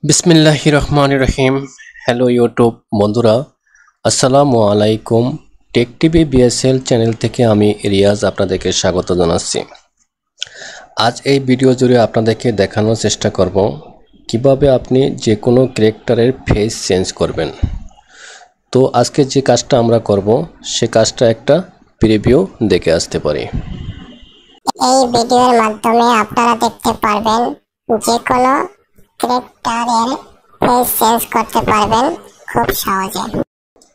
বিসমিল্লাহির রহমানির রহিম। Hello YouTube বন্ধুরা, আসসালামু আলাইকুম। টেক টিভি বিএসএল চ্যানেল থেকে আমি রিয়াজ আপনাদেরকে স্বাগত জানাচ্ছি। আজ এই ভিডিও জুড়ে আপনাদেরকে দেখানোর চেষ্টা করব কিভাবে আপনি যে কোনো ক্যারেক্টারের ফেস চেঞ্জ করবেন। তো আজকে যে কাজটা আমরা করব সে কাজটা একটা প্রিভিউ দেখে আসতে পারি। এই ভিডিওর মাধ্যমে আপনারা দেখতে পারবেন যে কোনো ক্যারেক্টারের ফেস চেঞ্জ করতে পারবেন খুব সহজে।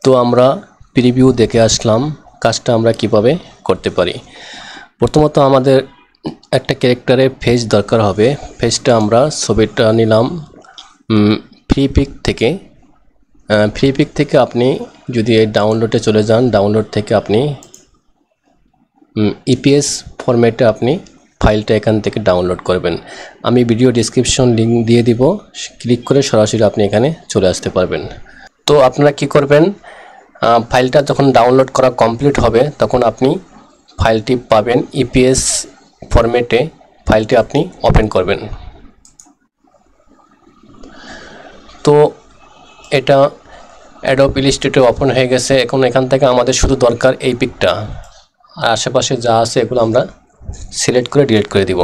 তো আমরা প্রিভিউ দেখে আসলাম কাজটা আমরা কিভাবে করতে পারি। প্রথমত আমাদের একটা ক্যারেক্টারের ফেস দরকার হবে। ফেসটা আমরা ছবিটা নিলাম ফ্রি পিক থেকে আপনি যদি এই ডাউনলোডে চলে যান, ডাউনলোড থেকে আপনি ইপিএস ফরম্যাটে আপনি ফাইলটা এখান থেকে ডাউনলোড করবেন। আমি ভিডিও ডেসক্রিপশন লিঙ্ক দিয়ে দিব, ক্লিক করে সরাসরি আপনি এখানে চলে আসতে পারবেন। তো আপনারা কি করবেন, ফাইলটা যখন ডাউনলোড করা কমপ্লিট হবে তখন আপনি ফাইলটি পাবেন ইপিএস ফরম্যাটে, ফাইলটি আপনি ওপেন করবেন। তো এটা অ্যাডোব ইলাস্ট্রেটর ওপেন হয়ে গেছে। এখন এখান থেকে আমাদের শুধু দরকার এই পিকটা, আর আশেপাশে যা আছে এগুলো আমরা সিলেক্ট করে ডিলিট করে দিব।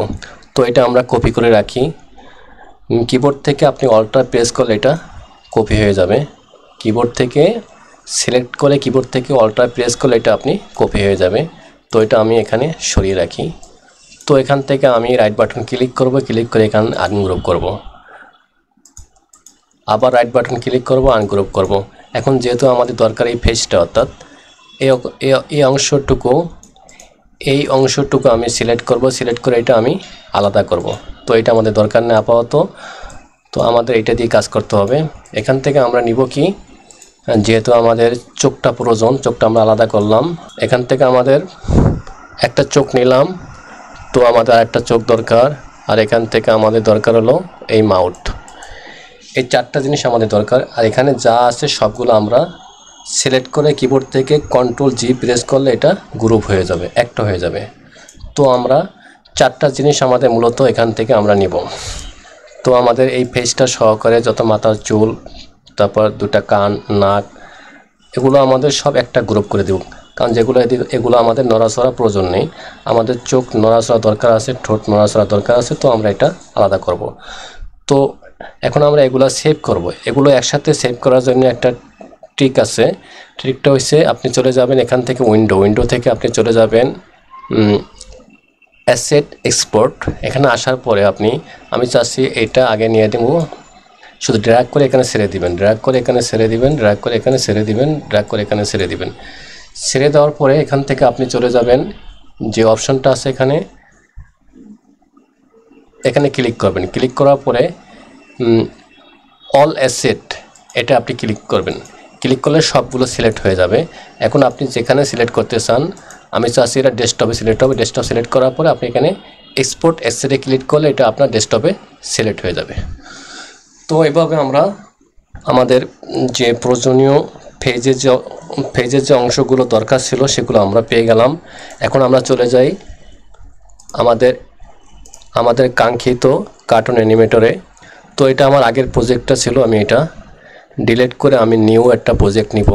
তো এটা আমরা কপি করে রাখি। কিবোর্ড থেকে আপনি অল্টার প্রেস করলে এটা কপি হয়ে যাবে। কিবোর্ড থেকে সিলেক্ট করে কিবোর্ড থেকে অল্টার প্রেস করলে এটা আপনি কপি হয়ে যাবে। তো এটা আমি এখানে সরিয়ে রাখি। তো এখান থেকে আমি রাইট বাটন ক্লিক করব, ক্লিক করে এখানে আনগ্রুপ করব, আবার রাইট বাটন ক্লিক করব, আনগ্রুপ করব। এখন যেহেতু আমাদের দরকার এই ফেসটা, অর্থাৎ এই অংশটুকু আমি সিলেক্ট করব, সিলেক্ট করে এটা আমি আলাদা করব। তো এটা আমাদের দরকার নেই আপাতত। তো আমাদের এটা দিয়ে কাজ করতে হবে। এখান থেকে আমরা নিব কি, যেহেতু আমাদের চোখটা প্রয়োজন, চোখটা আমরা আলাদা করলাম। এখান থেকে আমাদের একটা চোখ নিলাম, তো আমাদের আরেকটা চোখ দরকার। আর এখান থেকে আমাদের দরকার হলো এই মাউথ। এই চারটা জিনিস আমাদের দরকার। আর এখানে যা আছে সবগুলো আমরা সিলেক্ট করে কিবোর্ড থেকে কন্ট্রোল জি প্রেস করলে এটা গ্রুপ হয়ে যাবে, একটা হয়ে যাবে। তো আমরা চারটা জিনিস আমাদের মূলত এখান থেকে আমরা নিব। তো আমাদের এই ফেসটা সহকারে যত মাথার চুল, তারপর দুটা কান, নাক, এগুলো আমাদের সব একটা গ্রুপ করে দেব। কারণ এগুলো আমাদের নড়াচড়া প্রয়োজন নেই। আমাদের চোখ নড়াচড়া দরকার আছে, ঠোঁট নড়াচড়া দরকার আছে, তো আমরা এটা আলাদা করব। তো এখন আমরা এগুলো সেভ করব। এগুলো একসাথে সেভ করার জন্য একটা ট্রিক আছে। ট্রিকটা হচ্ছে আপনি চলে যাবেন এখান থেকে উইন্ডো থেকে আপনি চলে যাবেন অ্যাসেট এক্সপোর্ট। এখানে আসার পরে আমি চাচ্ছি এটা আগে নিয়ে দেব, শুধু ড্র্যাগ করে এখানে ছেড়ে দিবেন, ড্র্যাগ করে এখানে ছেড়ে দিবেন, ড্র্যাগ করে এখানে ছেড়ে দিবেন, ড্র্যাগ করে এখানে ছেড়ে দিবেন। ছেড়ে দেওয়ার পরে এখান থেকে আপনি চলে যাবেন যে অপশনটা আছে এখানে ক্লিক করবেন। ক্লিক করার পরে অল অ্যাসেট এটা আপনি ক্লিক করবেন। ক্লিক করলে সবগুলো সিলেক্ট হয়ে যাবে। এখন আপনি যেখানে সিলেক্ট করতে চান, আমি চাচ্ছি এটা ডেস্কটপে সিলেক্ট হবে। ডেস্কটপ সিলেক্ট করার পরে আপনি এখানে এক্সপোর্ট অ্যাসেটে ক্লিক করলে এটা আপনার ডেস্কটপে সিলেক্ট হয়ে যাবে। তো এভাবে আমরা আমাদের যে প্রয়োজনীয় ফেজের যে অংশগুলো দরকার ছিল সেগুলো আমরা পেয়ে গেলাম। এখন আমরা চলে যাই আমাদের কাঙ্ক্ষিত কার্টুন অ্যানিমেটরে। তো এটা আমার আগের প্রজেক্টটা ছিল, আমি এটা ডিলিট করে আমি নিউ একটা প্রজেক্ট নিব।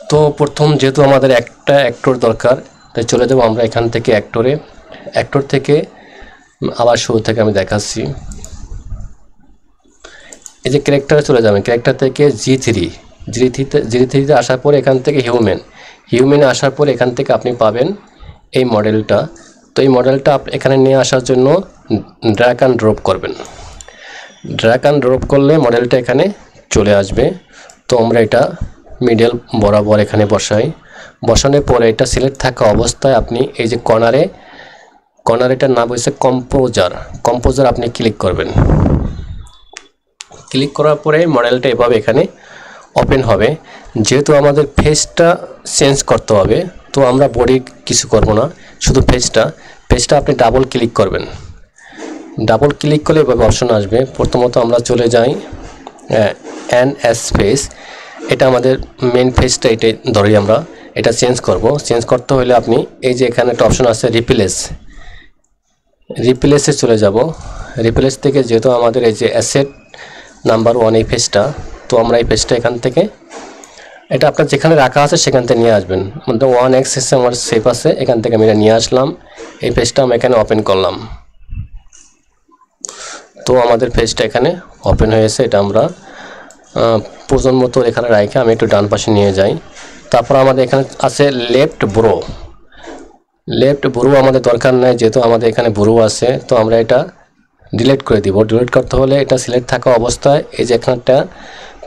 তো প্রথম যেহেতু আমাদের একটা অ্যাক্টর দরকার, তাই চলে যাব আমরা এখান থেকে অ্যাক্টর থেকে আবার শুরু থেকে আমি দেখাচ্ছি। এই যে ক্যারেক্টারে চলে যাবেন, ক্যারেক্টার থেকে জি3তে আসার পরে এখান থেকে হিউম্যানে আসার পরে এখান থেকে আপনি পাবেন এই মডেলটা। তো এই মডেলটা এখানে নিয়ে আসার জন্য ড্র্যাগ অ্যান্ড ড্রপ করবেন। ড্র্যাগ অ্যান্ড ড্রপ করলে মডেলটা এখানে চলে আসবে। তো আমরা এটা মিডল বরাবর এখানে বসানোর পরে এটা সিলেক্ট থাকা অবস্থায় আপনি এই যে কর্নারেটার নাম হচ্ছে কম্পোজার আপনি ক্লিক করবেন। ক্লিক করার পরে মডেলটা এভাবে এখানে ওপেন হবে। যেহেতু আমাদের ফেসটা চেঞ্জ করতে হবে, তো আমরা বডি কিছু করব না, শুধু ফেসটা আপনি ডাবল ক্লিক করবেন। ডাবল ক্লিক করলে এভাবে অপশন আসবে। প্রথমত আমরা চলে যাই এনএস ফেস, এটা আমাদের মেন ফেসটা, এটা ধরে আমরা এটা চেঞ্জ করতে হলে আপনি এই যে এখানে একটা অপশন আছে রিপ্লেসে চলে যাব। রিপ্লেস থেকে যেহেতু আমাদের এই যে অ্যাসেট নাম্বার 1 এই পেজটা, তো আমরা এই পেজটা এখান থেকে, এটা আপনার যেখানে রাখা আছে সেখান থেকে নিয়ে আসবেন। আমাদের 1x আমার সেভ আছে, এখান থেকে আমি এটা নিয়ে আসলাম, এই পেজটা আমি এখানে ওপেন করলাম। তো আমাদের পেজটা এখানে ওপেন হয়েছে। এটা আমরা প্রয়োজন মতো এখানে রাখে আমি একটু ডান পাশে নিয়ে যাই। তারপর আমাদের এখানে আছে লেফট ব্রো। লেফট ব্রো আমাদের দরকার নাই, যেহেতু আমাদের এখানে ব্রো আছে, তো আমরা এটা ডিলিট করে দিব। ডিলিট করতে হলে এটা সিলেক্ট থাকা অবস্থায় এই যে এখানে একটা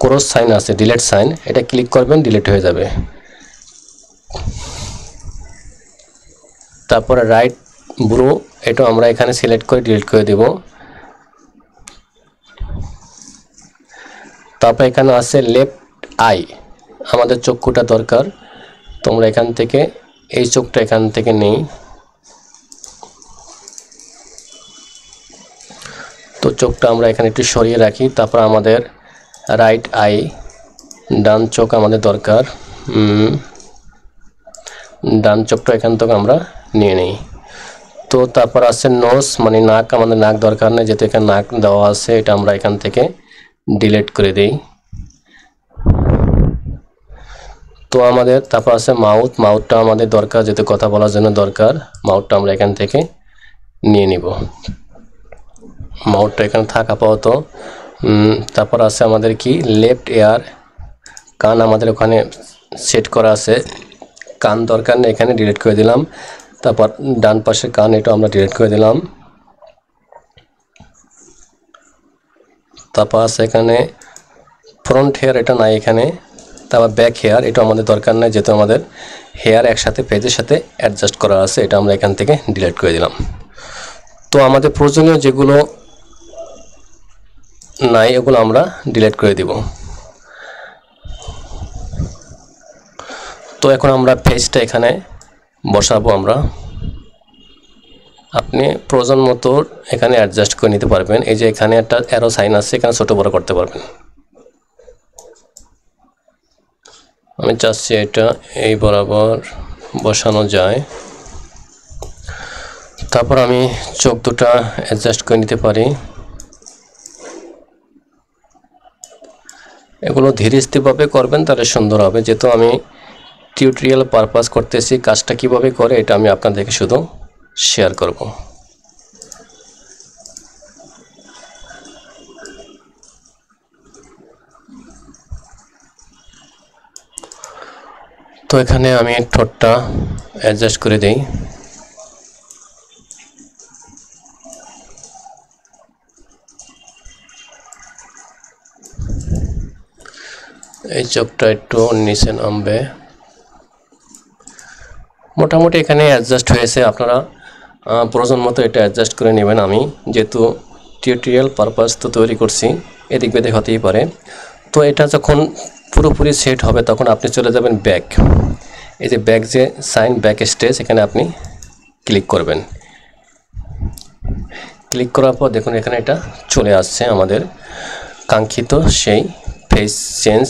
ক্রস সাইন আছে, ডিলিট সাইন, এটা ক্লিক করবেন, ডিলিট হয়ে যাবে। তারপরে রাইট ব্রো, এটা আমরা এখানে সিলেক্ট করে ডিলিট করে দেব। তারপর এখানে আছে লেফট আই, আমাদের চক্ষুটা দরকার, তোমরা এখান থেকে এই চোখটা এখান থেকে নেই। তো চোখটা আমরা এখানে একটু সরিয়ে রাখি। তারপর আমাদের রাইট আই, ডান চোখ আমাদের দরকার, ডান চোখটা এখান থেকে আমরা নিয়ে নিই। তো তারপর আছে নোজ, মানে নাক, আমাদের নাক দরকার নেই, যেহেতু এখানে নাক দেওয়া আছে, এটা আমরা এখান থেকে ডিলিট করে দিই। তো আমাদের তারপর আছে মাউথ, মাউথটা আমাদের দরকার, যেহেতু কথা বলার জন্য দরকার, মাউথটা আমরা এখান থেকে নিয়ে নিব। মাউথটা এখানে থাকা আপাতত। তারপর আছে আমাদের কি লেফট এয়ার, কান আমাদের ওখানে সেট করা আছে, কান দরকার নেই, এখানে ডিলিট করে দিলাম। তারপর ডান পাশে কান, এটা আমরা ডিলিট করে দিলাম। তারপর আছে এখানে ফ্রন্ট হেয়ার, এটা নাই এখানে। তারপর ব্যাক হেয়ার, এটা আমাদের দরকার নাই, যেহেতু আমাদের হেয়ার একসাথে পেজের সাথে অ্যাডজাস্ট করা আছে, এটা আমরা এখান থেকে ডিলিট করে দিলাম। তো আমাদের প্রয়োজনীয় যেগুলো নাই এগুলো আমরা ডিলিট করে দিব। তো এখন আমরা পেজটা এখানে বসাবো। আমরা আপনি প্রয়োজন মতো এখানে অ্যাডজাস্ট করে নিতে পারবেন। এই যে এখানে একটা অ্যারো সাইন আছে, এখানে ছোট বড় করতে পারবেন। আমি চাচ্ছি এটা এই বরাবর বসানো যায়। তারপর আমি চোখ দুটা অ্যাডজাস্ট করে নিতে পারি। এগুলো ধীরে স্থিরভাবে করবেন, তাহলে সুন্দর হবে। যেহেতু আমি টিউটোরিয়াল পারপাস করতেছি, কাজটা কিভাবে করে এটা আমি আপনাদেরকে শুধু শেয়ার করব। তো এখানে আমি ঠোঁটটা অ্যাডজাস্ট করে দেই। এই চোখটা একটু নিচে নামবে, মোটামুটি এখানে অ্যাডজাস্ট হয়েছে। আপনারা প্রয়োজন মতো এটা অ্যাডজাস্ট করে নেবেন। আমি যেহেতু টিউটোরিয়াল পারপাস তো তৈরি করছি, এদিক বেদিক হতেই পারে। তো এটা যখন পুরোপুরি সেট হবে তখন আপনি চলে যাবেন ব্যাক। এই যে ব্যাক যে সাইন, ব্যাক স্টেজ, এখানে আপনি ক্লিক করবেন। ক্লিক করার পর দেখুন এখানে এটা চলে আসছে আমাদের কাঙ্ক্ষিত সেই ফেস চেঞ্জ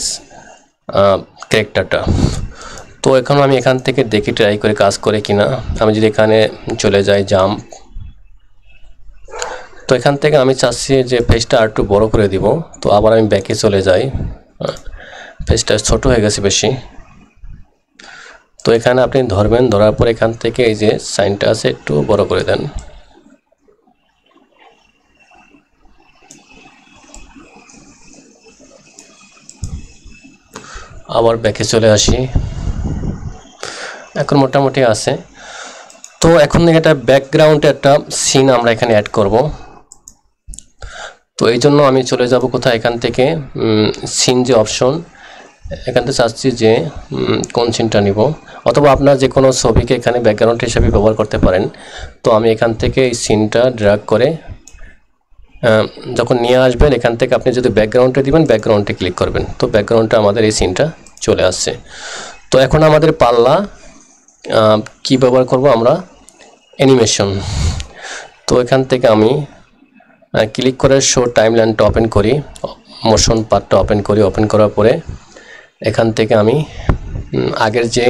ক্যারেক্টারটা। তো এখন আমি এখান থেকে দেখি ট্রাই করে কাজ করে কিনা। আমি যদি এখানে চলে যাই জাম্প, তো এখান থেকে আমি চাচ্ছি যে ফেসটা আর একটু বড় করে দিব। তো আবার আমি ব্যাকে চলে যাই, ফেসটা ছোট হয়ে গেছে বেশি। তো এখানে আপনি ধরবেন, ধরার পর এখান থেকে এই যে সাইনটা আছে একটু বড় করে দেন। আবার ব্যাকে চলে আসি, এখন মোটামুটি আছে। তো এখন এটা ব্যাকগ্রাউন্ডে একটা সিন আমরা এখানে অ্যাড করব। তো এই জন্য আমি চলে যাব কোথায়, এখান থেকে সিন যে অপশন, এখান থেকে চাচ্ছি যে কোন সিনটা নিব, অথবা আপনার যে কোনো ছবিকে এখানে ব্যাকগ্রাউন্ড হিসেবে ব্যবহার করতে পারেন। তো আমি এখান থেকে এই সিনটা ড্র্যাগ করে যখন নিয়ে আসবেন, এখান থেকে আপনি যদি ব্যাকগ্রাউন্ডে দিবেন, ব্যাকগ্রাউন্ডে ক্লিক করবেন, তো ব্যাকগ্রাউন্ডে আমাদের এই সিনটা চলে আসছে। তো এখন আমাদের পাল্লা কি ব্যবহার করব আমরা, অ্যানিমেশন। তো এখান থেকে আমি ক্লিক করে শো টাইমলাইনটা ওপেন করি, মোশন পার্টটা ওপেন করি। ওপেন করার পরে এখান থেকে আমি আগের যে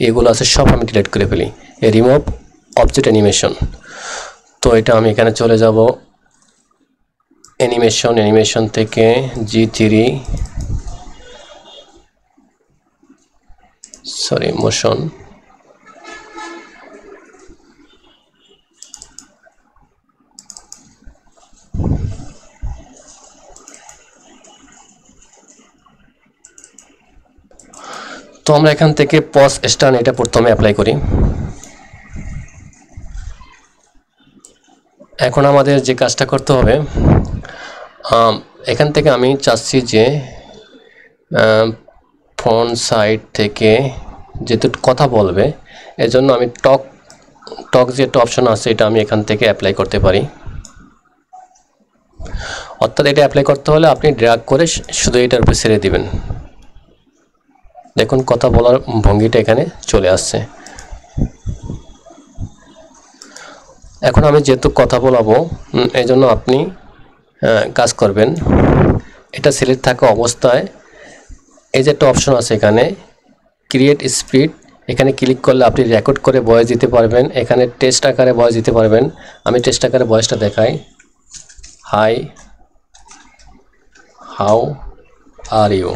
এগুলো আছে সব আমি ডিলিট করে ফেলি, রিমুভ অবজেক্ট অ্যানিমেশন। তো এটা আমি এখানে চলে যাব, অ্যানিমেশন থেকে G3 মোশন। তো আমরা এখান থেকে পজ স্টার্ন এটা প্রথমে অ্যাপ্লাই করি। এখন আমাদের যে কাজটা করতে হবে, এখান থেকে আমি চাচ্ছি যে ফ্রন্ট সাইড থেকে যেহেতু কথা বলবে এজন্য আমি টক যে একটা অপশন আছে এটা আমি এখান থেকে অ্যাপ্লাই করতে পারি। অর্থাৎ এটা অ্যাপ্লাই করতে হলে আপনি ড্র্যাগ করে শুধু এটার উপরে ছেড়ে দিবেন। দেখুন কথা বলার ভঙ্গিটা এখানে চলে আসছে। এখন আমি যেহেতু কথা বলাবো এই জন্য আপনি কাজ করবেন, এটা সিলেক্ট থাকা অবস্থায় এই যে একটা অপশন আছে এখানে ক্রিয়েট স্পিড, এখানে ক্লিক করলে আপনি রেকর্ড করে ভয়েস দিতে পারবেন। এখানে টেক্সট আকারে ভয়েস দিতে পারবেন। আমি টেক্সট আকারে ভয়েসটা দেখাই। Hi, how are you.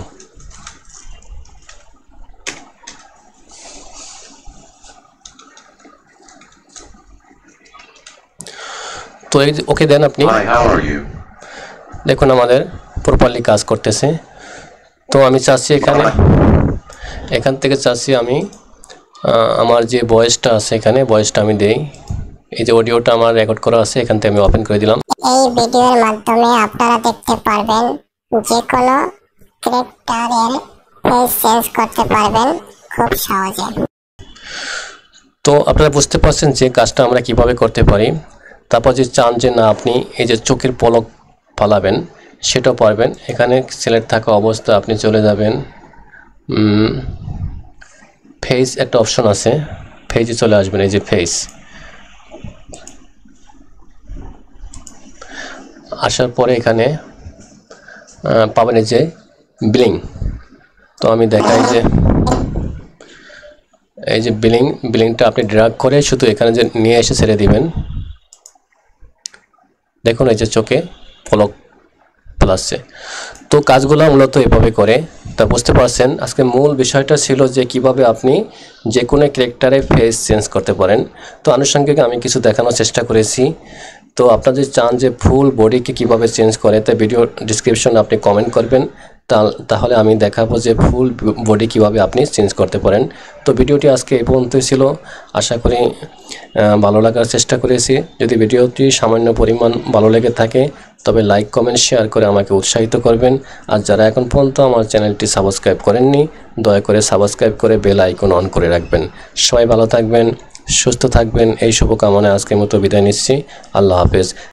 তো এই ওকে দেন আপনি। দেখুন আমাদের প্রপারলি কাজ করতেছে। তো আমি চাচ্ছি এখান থেকে চাচ্ছি আমি আমার যে ভয়েসটা আছে এখানে ভয়েসটা আমি দেই। এই যে অডিওটা আমার রেকর্ড করা আছে এখান থেকে আমি ওপেন করে দিলাম। এই ভিডিওর মাধ্যমে আপনারা দেখতে পারবেন যে কোনো ক্যারেক্টারের ফেস চেঞ্জ করতে পারবেন খুব সহজে। তো আপনারা বুঝতে পারছেন যে কাজটা আমরা কিভাবে করতে পারি। তারপর যে চান যে না আপনি এই যে চোখের পলক ফালাবেন সেটাও পারবেন। এখানে সিলেক্ট থাকা অবস্থা আপনি চলে যাবেন, ফেস একটা অপশন আছে, ফেসে চলে আসবেন। এই যে ফেস আসার পরে এখানে পাবেন এই যে ব্লিং। তো আমি দেখাই যে এই যে ব্লিংটা আপনি ড্র্যাগ করে শুধু এখানে যে নিয়ে এসে ছেড়ে দিবেন। দেখুন এই যে চোখে পলক ফেলাচ্ছে। তো কাজগুলো মূলত এভাবে করে। তা বুঝতে পারছেন আজকে মূল বিষয়টা ছিল যে কিভাবে আপনি যে কোনো ক্যারেক্টারে ফেস চেঞ্জ করতে পারেন। তো আনুষঙ্গিক আমি কিছু দেখানোর চেষ্টা করেছি। তো আপনারা যদি চান যে ফুল বডিকে কিভাবে চেঞ্জ করে তা ভিডিও ডেসক্রিপশনে আপনি কমেন্ট করবেন, তাহলে আমি দেখাবো যে ফুল বডি কিভাবে আপনি চেঞ্জ করতে পারেন। তো ভিডিওটি আজকে এই পর্যন্তই ছিল। আশা করি ভালো লাগার চেষ্টা করেছি। যদি ভিডিওটি সামান্য পরিমাণ ভালো লেগে থাকে তবে লাইক কমেন্ট শেয়ার করে আমাকে উৎসাহিত করবেন। আর যারা এখন পর্যন্ত আমার চ্যানেলটি সাবস্ক্রাইব করেননি দয়া করে সাবস্ক্রাইব করে বেল আইকন অন করে রাখবেন। সবাই ভালো থাকবেন, সুস্থ থাকবেন এই শুভকামনায় আজকের মতো বিদায় নিচ্ছি। আল্লাহ হাফেজ।